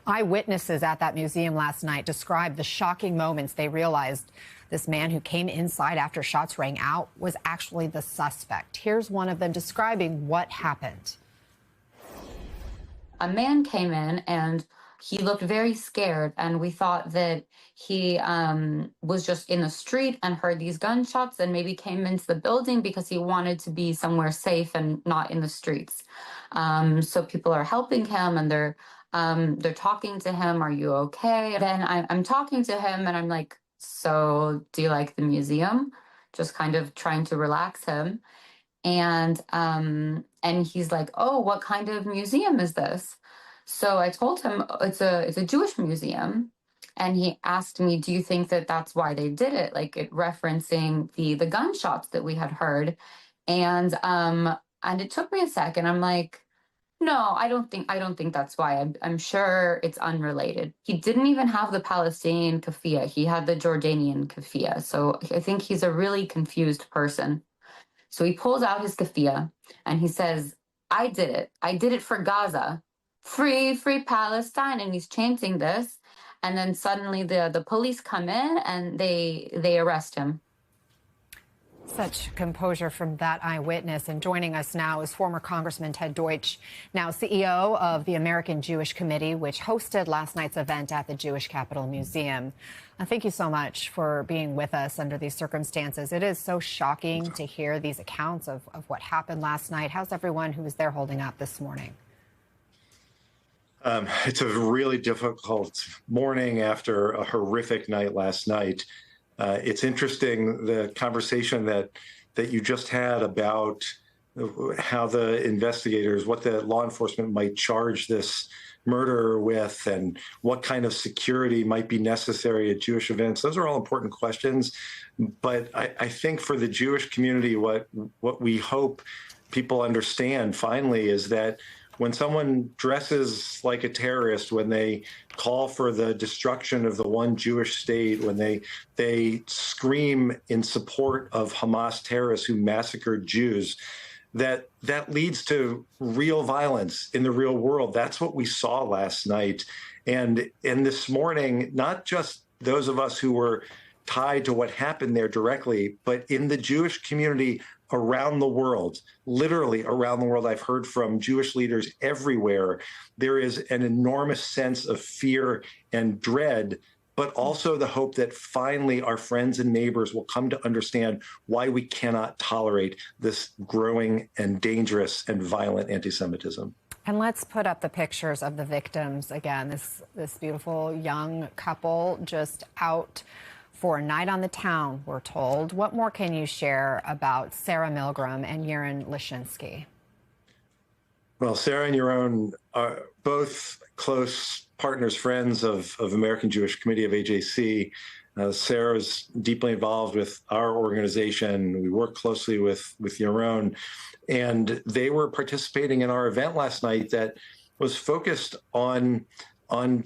Eyewitnesses at that museum last night described the shocking moments they realized this man who came inside after shots rang out was actually the suspect. Here's one of them describing what happened. A man came in and he looked very scared, and we thought that he was just in the street and heard these gunshots and maybe came into the building because he wanted to be somewhere safe and not in the streets. So people are helping him, and they're talking to him. Are you okay? Then I'm talking to him and I'm like, so do you like the museum? Just kind of trying to relax him. And he's like, oh, what kind of museum is this? So I told him it's a Jewish museum. And he asked me, do you think that that's why they did it? Like, it referencing the gunshots that we had heard. And it took me a second. I'm like, no, I don't think that's why. I'm sure it's unrelated. He didn't even have the Palestinian keffiyeh. He had the Jordanian keffiyeh. So I think he's a really confused person. So he pulls out his keffiyeh and he says, I did it. I did it for Gaza. Free, free Palestine. And he's chanting this. And then suddenly the police come in and they arrest him. Such composure from that eyewitness. And joining us now is former Congressman Ted Deutch, now CEO of the American Jewish Committee, which hosted last night's event at the Jewish Capitol Museum. Thank you so much for being with us under these circumstances. It is so shocking to hear these accounts of what happened last night. How's everyone who was there holding up this morning? It's a really difficult morning after a horrific night last night. It's interesting, the conversation that you just had about how the investigators, what the law enforcement might charge this murderer with, and what kind of security might be necessary at Jewish events. Those are all important questions. But I think for the Jewish community, what we hope people understand finally is that when someone dresses like a terrorist, when they call for the destruction of the one Jewish state, when they scream in support of Hamas terrorists who massacred Jews, that leads to real violence in the real world. That's what we saw last night. And this morning, not just those of us who were tied to what happened there directly, but in the Jewish community around the world, literally around the world, I've heard from Jewish leaders everywhere, there is an enormous sense of fear and dread, but also the hope that finally our friends and neighbors will come to understand why we cannot tolerate this growing and dangerous and violent anti-Semitism. And let's put up the pictures of the victims again. This beautiful young couple just out for a night on the town, we're told. What more can you share about Sarah Milgram and Yaron Leshinsky? Well, Sarah and Yaron are both close partners, friends of American Jewish Committee of AJC. Sarah is deeply involved with our organization. We work closely with Yaron, and they were participating in our event last night that was focused on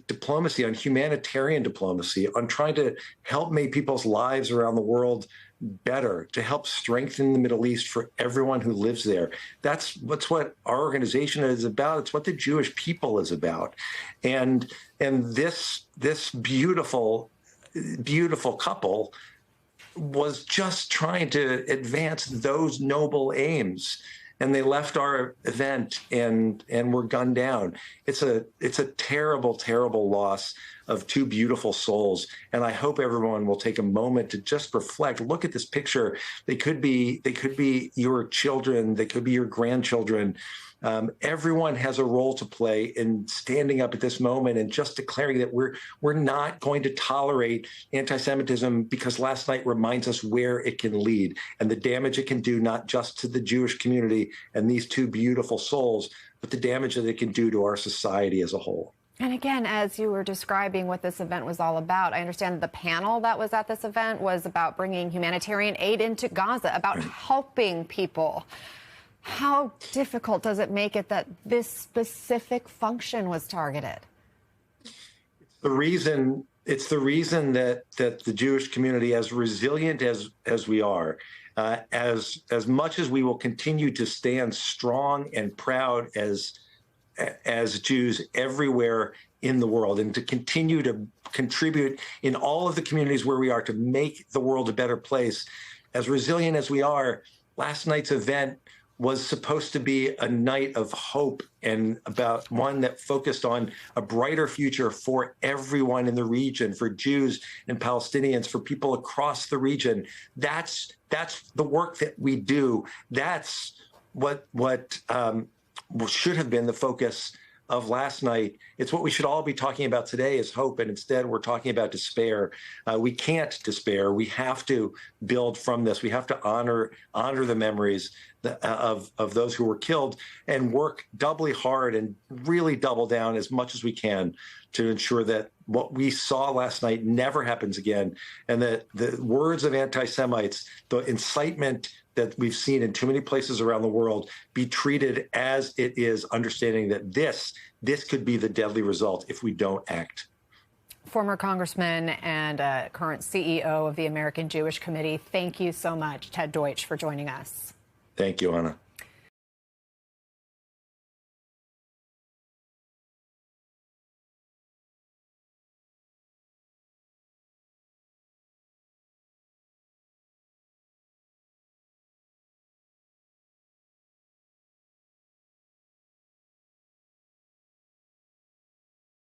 diplomacy, on humanitarian diplomacy, on trying to help make people's lives around the world better, to help strengthen the Middle East for everyone who lives there. That's what our organization is about. It's what the Jewish people is about. And this beautiful couple was just trying to advance those noble aims. And they left our event and were gunned down. It's a terrible, terrible loss of two beautiful souls. And I hope everyone will take a moment to just reflect. Look at this picture. They could be your children. They could be your grandchildren. Everyone has a role to play in standing up at this moment and just declaring that we're not going to tolerate anti-Semitism, because last night reminds us where it can lead and the damage it can do, not just to the Jewish community and these two beautiful souls, but the damage that it can do to our society as a whole. And again, as you were describing what this event was all about, I understand that the panel that was at this event was about bringing humanitarian aid into Gaza, about helping people. How difficult does it make it that this specific function was targeted? It's the reason that the Jewish community, as resilient as we are, as much as we will continue to stand strong and proud as Jews everywhere in the world and to continue to contribute in all of the communities where we are to make the world a better place. As resilient as we are, last night's event was supposed to be a night of hope and about one that focused on a brighter future for everyone in the region, for Jews and Palestinians, for people across the region. That's the work that we do. That's what should have been the focus of last night. It's what we should all be talking about today is hope, and instead we're talking about despair. We can't despair. We have to build from this. We have to honor the memories of those who were killed and work doubly hard and really double down as much as we can to ensure that what we saw last night never happens again, and that the words of anti-Semites, the incitement that we've seen in too many places around the world, be treated as it is, understanding that this could be the deadly result if we don't act. Former Congressman and current CEO of the American Jewish Committee, thank you so much, Ted Deutch, for joining us. Thank you, Anna.